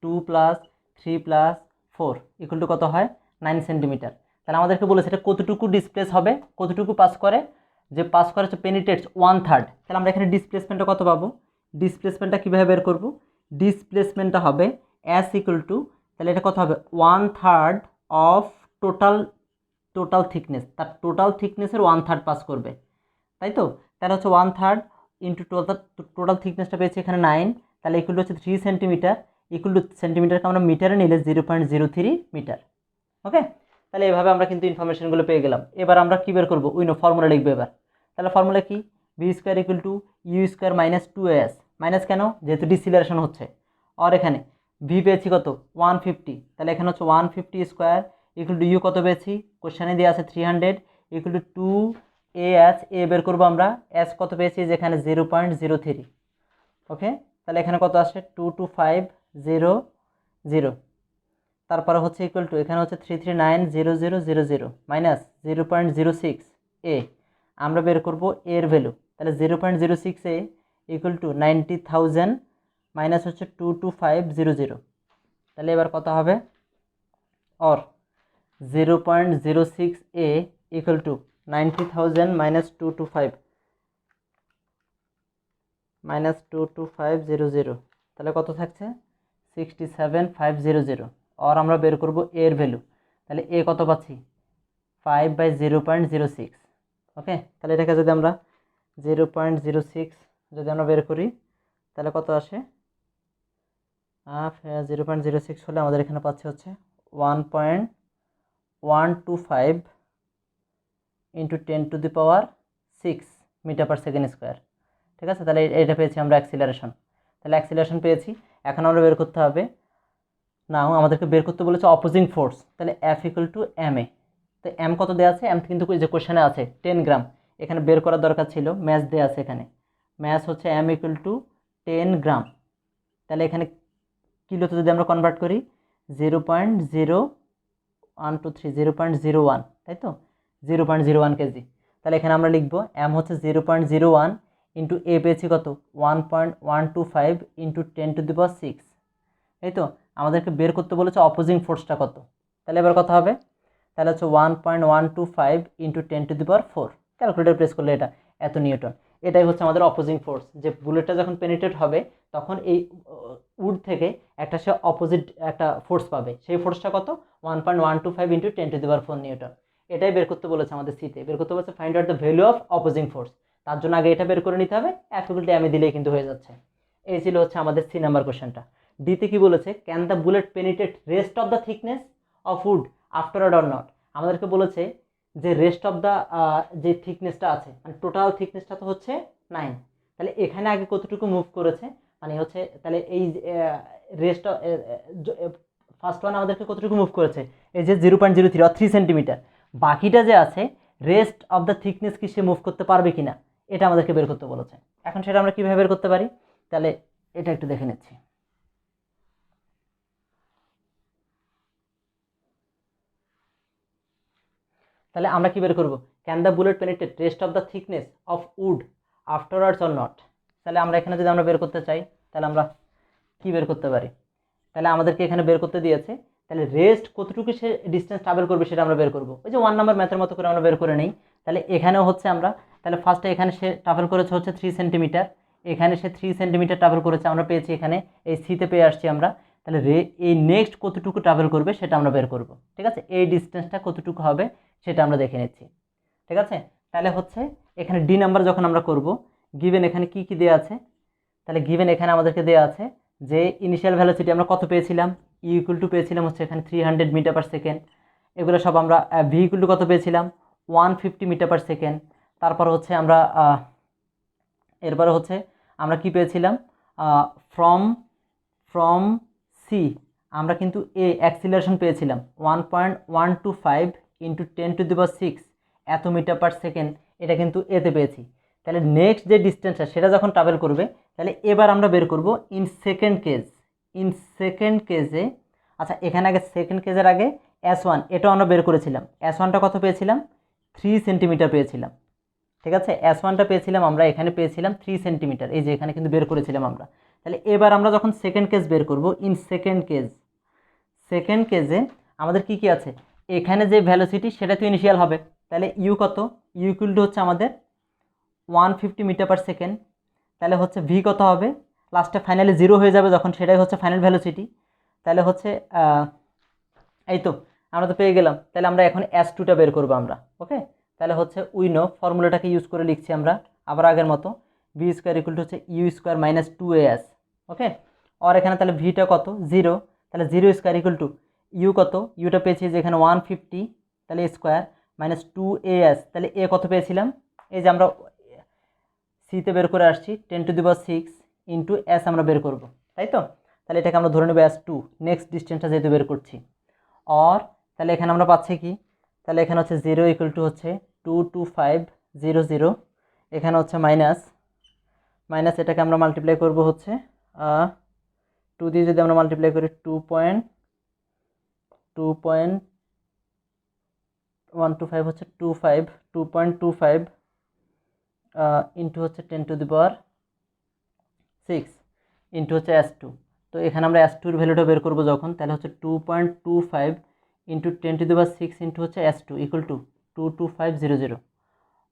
2 + 3 + 4 ইকুয়াল টু কত হয় 9 সেন্টিমিটার। তাহলে আমাদেরকে বলেছে এটা কতটুকু ডিসপ্লেস হবে, কতটুকু পাস করে, যে পাস করে হচ্ছে পেনিট্রেটস 1/3। তাহলে আমরা এখানে ডিসপ্লেসমেন্টটা কত পাবো, ডিসপ্লেসমেন্টটা কীভাবে বের করব, ডিসপ্লেসমেন্টটা হবে S ইকুয়াল টু, তাহলে এটা কত হবে 1/3 অফ টোটাল থিকনেস, তার টোটাল থিকনেসের 1/3 পাস করবে, তাই তো। তাহলে হচ্ছে 1/3 ইন্টু টোটাল থিকনেসটা পেয়েছি এখানে 9, তাহলে ইকুয়াল টু হচ্ছে 3 সেন্টিমিটার, ইকুয়াল টু সেন্টিমিটারকে আমরা মিটারে নিলে 0.03 মিটার। ওকে, তাহলে এভাবে আমরা কিন্তু ইনফরমেশনগুলো পেয়ে গেলাম। এবার আমরা কী বের করবো, উইনো ফর্মুলা লিখবো এবার। তাহলে ফর্মুলা কি, v² equal to u² - 2as, minus কেন, যেহেতু ডিসিলারেশন হচ্ছে। আর এখানে ভি পেয়েছি কত 150, তাহলে এখানে হচ্ছে 150² ইকুয়াল টু ইউ কত পেয়েছি, কোশ্চেনে দেওয়া আছে 300 ইকুয়াল টু 2as, এ বের করবো আমরা, এস কত পেয়েছি যেখানে 0.03। ওকে, তাহলে এখানে কত আসে 22500, তারপরে হচ্ছে ইকুয়াল টু এখানে হচ্ছে 3390000 মাইনাস 0.06 এ, আমরা বের করব এর ভ্যালু। তাহলে 0.06 এ ইকুয়াল টু 90,000 মাইনাস হচ্ছে 22500। তাহলে এবার কত হবে, और 0.06 a इक्वल टू 90,000 माइनस 22500 তাহলে কত থাকছে 67500। আর আমরা বের করব এর ভ্যালু, তাহলে এ কত পাচ্ছি 5/0.06। ওকে, তাহলে এটাকে যদি আমরা 0.06 যদি আমরা বের করি তাহলে কত আসে 0.06 হলে আমাদের এখানে পাচ্ছে হচ্ছে 1.125 ইন্টু 10⁶ মিটার/সেকেন্ড স্কোয়ার। ঠিক আছে, তাহলে এটা পেয়েছি আমরা অ্যাক্সিলারেশন। তাহলে অ্যাক্সিলারেশন পেয়েছি, এখন আমরা বের করতে হবে, নাও আমাদেরকে বের করতে বলেছে অপোজিং ফোর্স। তাহলে F ইকুয়াল টু ma, তো এম কত দেওয়া আছে, এম কিন্তু যে কোশ্চেনে আছে 10 গ্রাম, এখানে বের করার দরকার ছিল, ম্যাথ দেওয়া আছে এখানে, ম্যাথ হচ্ছে m ইকুয়াল টু 10 গ্রাম। তাহলে এখানে কিলোতে যদি আমরা কনভার্ট করি 0.0123 তাই তো 0.01 কেজি। তাহলে এখানে আমরা লিখবো এম হচ্ছে 0.01 ইন্টু এ পেয়েছি কত 1.125 ইন্টু 10⁶, তাই তো। আমাদেরকে বের করতে বলেছে অপোজিং ফোর্সটা কত, তাহলে এবার কত হবে, তাহলে হচ্ছে 1.125 ইন্টু 10⁴, ক্যালকুলেটর প্রেস করলে এটা এত নিউটন। এটাই হচ্ছে আমাদের অপোজিং ফোর্স, যে বুলেটটা যখন পেনিট্রেট হবে তখন এই উড থেকে একটা সে অপোজিট একটা ফোর্স পাবে, সেই ফোর্সটা কত 1.125 ইন্টু 10⁴ নিউটন। এটাই বের করতে বলেছে আমাদের সিতে, বের করতে বলেছে find out the value of opposing force. তার জন্য আগে এটা বের করে নিতে হবে, F ইকুয়াল টু ma দিলেই কিন্তু হয়ে যাচ্ছে। এই ছিল হচ্ছে আমাদের সি নাম্বার কোশ্চেনটা। ডিতে কি বলেছে, can the bullet penetrate rest of the thickness of wood afterward or not. আমাদেরকে বলেছে যে রেস্ট অফ দ্য যে থিকনেসটা আছে, মানে টোটাল থিকনেসটা তো হচ্ছে 9, তাহলে এখানে আগে কতটুকু মুভ করেছে, মানে হচ্ছে তাহলে এই রেস্ট ফার্স্ট ওয়ান আমাদেরকে কতটুকু মুভ করেছে, এই যে 0.03 অর 3 সেন্টিমিটার, বাকিটা যে আছে রেস্ট অফ দ্য থিকনেস কি সে মুভ করতে পারবে কিনা, এটা আমাদেরকে বের করতে বলেছে। এখন সেটা আমরা কীভাবে বের করতে পারি, তাহলে এটা একটু দেখে নিচ্ছি। তাহলে আমরা কি বের করব, can the bullet penetrate rest of the thickness of would afterwards or not. তাহলে আমরা এখানে যদি আমরা বের করতে চাই তাহলে আমরা কি বের করতে পারি, তাহলে আমাদেরকে এখানে বের করতে দিয়েছে, তাহলে রেস্ট কতটুকু সে ডিস্টেন্স ট্রাভেল করবে সেটা আমরা বের করব, ওই যে 1 নাম্বার ম্যাথের মতো করে আমরা বের করে নেই। তাহলে এখানেও হচ্ছে আমরা, তাহলে ফার্স্টে এখানে সে ট্রাভেল করেছে হচ্ছে 3 সেন্টিমিটার, এখানে সে 3 সেন্টিমিটার ট্রাভেল করেছে, আমরা পেয়েছি এখানে এই সিতে পেয়ে আসছি আমরা। তাহলে এই নেক্সট কতটুকু ট্রাভেল করবে সেটা আমরা বের করব, ঠিক আছে, এই ডিস্টেন্সটা কতটুকু হবে সেটা আমরা দেখে নিচ্ছি, ঠিক আছে। তাহলে হচ্ছে এখানে ডি নাম্বার যখন আমরা করব, গিভেন এখানে কি কি দেওয়া আছে, তাহলে গিভেন এখানে আমাদেরকে দেওয়া আছে যে ইনিশিয়াল ভ্যালোসিটি আমরা কত পেয়েছিলাম, ই ইকুয়াল টু পেয়েছিলাম হচ্ছে এখানে 300 মিটার/সেকেন্ড, এগুলো সব আমরা ভি ইকুয়াল টু কত পেয়েছিলাম 150 মিটার/সেকেন্ড। তারপর হচ্ছে আমরা এরপরে হচ্ছে আমরা কি পেয়েছিলাম ফ্রম সি আমরা কিন্তু এ অ্যাক্সিলারেশন পেয়েছিলাম 1.125 ইন্টু 10⁶ এত মিটার/সেকেন্ড, এটা কিন্তু এতে পেয়েছি। তাহলে নেক্সট যে ডিস্টেন্সটা সেটা যখন ট্রাভেল করবে, তাহলে এবার আমরা বের করব ইন সেকেন্ড কেজে। আচ্ছা, এখানে আগে সেকেন্ড কেজের আগে S1 এটাও আমরা বের করেছিলাম, S1টা কত পেয়েছিলাম 3 সেন্টিমিটার পেয়েছিলাম, ঠিক আছে, S1টা পেয়েছিলাম আমরা, এখানে পেয়েছিলাম 3 সেন্টিমিটার, এই যে এখানে কিন্তু বের করেছিলাম আমরা। তাহলে এবার আমরা যখন সেকেন্ড কেস বের করব, ইন সেকেন্ড কেসে আমাদের কি কি আছে, এখানে যে ভ্যালোসিটি সেটা তো ইনিশিয়াল হবে, তাহলে ইউ কত, ইউ ইকুয়াল টু হচ্ছে আমাদের 150 মিটার পার সেকেন্ড। তাহলে হচ্ছে ভি কত হবে, লাস্টে ফাইনালি জিরো হয়ে যাবে যখন, সেটাই হচ্ছে ফাইনাল ভ্যালোসিটি। তাহলে হচ্ছে এই তো আমরা তো পেয়ে গেলাম। তাহলে আমরা এখন S2টা বের করবো আমরা। ওকে, তাহলে হচ্ছে উইনো ফর্মুলাটাকে ইউজ করে লিখছি আমরা আবার আগের মতো, ভি স্কোয়ার ইকুয়াল টু হচ্ছে u square minus 2as। Okay, আর এখানে তাহলে ভিটা কত, জিরো, তাহলে zero square equal to u কত, ইউটা পেয়েছি যে এখানে 150, তাহলে স্কোয়ার মাইনাস 2as, তাহলে এ কত পেয়েছিলাম, এই যে আমরা সিতে বের করে আসছি 10⁶ ইন্টু এস আমরা বের করব, তাই তো। তাহলে এটাকে আমরা ধরে নেব S2, নেক্সট ডিস্টেন্সটা যেহেতু বের করছি। আর তাহলে এখানে আমরা পাচ্ছি কি, তাহলে এখানে হচ্ছে 0 ইকুয়াল টু হচ্ছে 22500, এখানে হচ্ছে মাইনাস এটাকে আমরা মাল্টিপ্লাই করব হচ্ছে 2 দিয়ে যদি আমরা মাল্টিপ্লাই করি 2.125 হচ্ছে 2.25 ইন্টু হচ্ছে 10⁶ ইন্টু হচ্ছে S2। তো এখানে আমরা S2-র ভ্যালুটা বের করবো যখন, তাহলে হচ্ছে 2.25 ইন্টু 10⁶ ইন্টু হচ্ছে S2 ইকুয়াল টু 22500।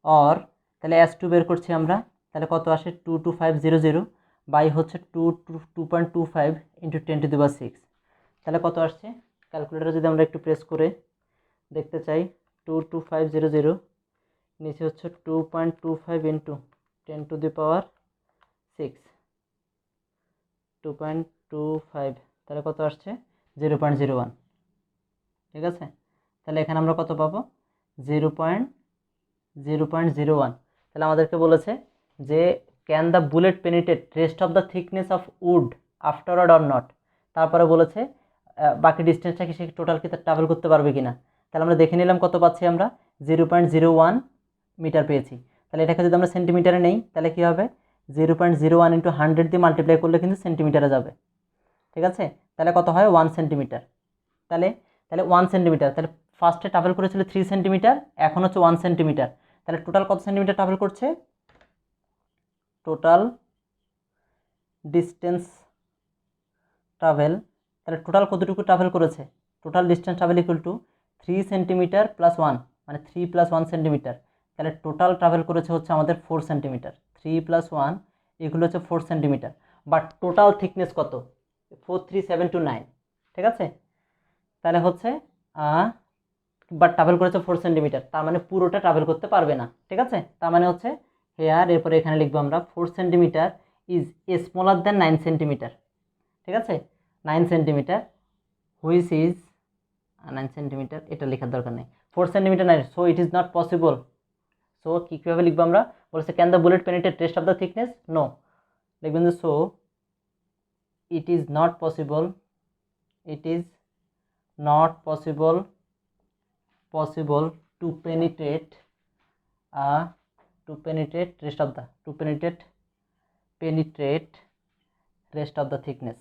আর তাহলে S2 বের করছি আমরা, তাহলে কত আসে 22500 বাই হচ্ছে 2.25 ইন্টু 10⁶, তাহলে কত আসছে, ক্যালকুলেটারে যদি আমরা একটু প্রেস করে দেখতে চাই, 22500 নিচে হচ্ছে 2.25 ইন্টু 10⁶, 2.25, তাহলে কত আসছে 0.01। ঠিক আছে, তাহলে এখানে আমরা কত পাবো 0.01। তাহলে আমাদেরকে বলেছে যে can the bullet penetrate rest of the thickness of wood afterward or not, তারপরে বলেছে বাকি ডিস্টেন্সটা কি সে টোটাল কি ট্রাভেল করতে পারবে কিনা। তাহলে আমরা দেখে নিলাম কত পাচ্ছি আমরা, 0.01 মিটার পেয়েছি। তাহলে এটাকে যদি আমরা সেন্টিমিটারে নেই তাহলে কী হবে, 0.01 ইন্টু 100 দিয়ে মাল্টিপ্লাই করলে কিন্তু সেন্টিমিটারে যাবে। ঠিক আছে, তাহলে কত হয় 1 সেন্টিমিটার। তাহলে 1 সেন্টিমিটার, তাহলে ফার্স্টে ট্রাভেল করেছিল 3 সেন্টিমিটার, এখন হচ্ছে 1 সেন্টিমিটার। তাহলে টোটাল কত সেন্টিমিটার ট্রাভেল করছে, টোটাল ডিস্টেন্স ট্রাভেল, তাহলে টোটাল কতটুকু ট্রাভেল করেছে, total distance travel equal to 3 centimetre plus 1, মানে 3 + 1 সেন্টিমিটার। তাহলে টোটাল ট্রাভেল করেছে হচ্ছে আমাদের 4 সেন্টিমিটার, 3 + 1 এগুলো হচ্ছে 4 সেন্টিমিটার। বাট টোটাল থিকনেস কত, 43729। ঠিক আছে, তাহলে হচ্ছে বাট ট্রাভেল করেছে 4 সেন্টিমিটার, তার মানে পুরোটা ট্রাভেল করতে পারবে না। ঠিক আছে, তার মানে হচ্ছে হেয়ার, এরপরে এখানে লিখবো আমরা 4 centimetre is smaller than 9 centimetre. ঠিক আছে, 9 সেন্টিমিটার হুইচ ইজ 9 সেন্টিমিটার, এটা লেখার দরকার নেই, 4 centimetre 9, so it is not possible. So কীভাবে লিখবো আমরা, বলছে can the bullet penetrate rest of the thickness, no, লিখবেন যে so it is not possible, it is not possible to penetrate rest of the thickness,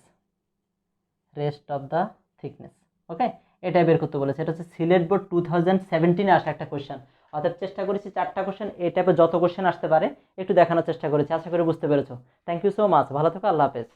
okay. এটাই বের করতে বলেছে, এটা হচ্ছে সিলেট বোর্ড 2017-এ আসা একটা কোয়েশ্চেন। অর্থাৎ চেষ্টা করেছি 4টা কোয়েশ্চেন, এই টাইপের যত কোয়েশ্চেন আসতে পারে একটু দেখানোর চেষ্টা করেছি। আশা করি বুঝতে পেরেছো। থ্যাংক ইউ সো মাচ, ভালো থাকো, আল্লাহ হাফেজ।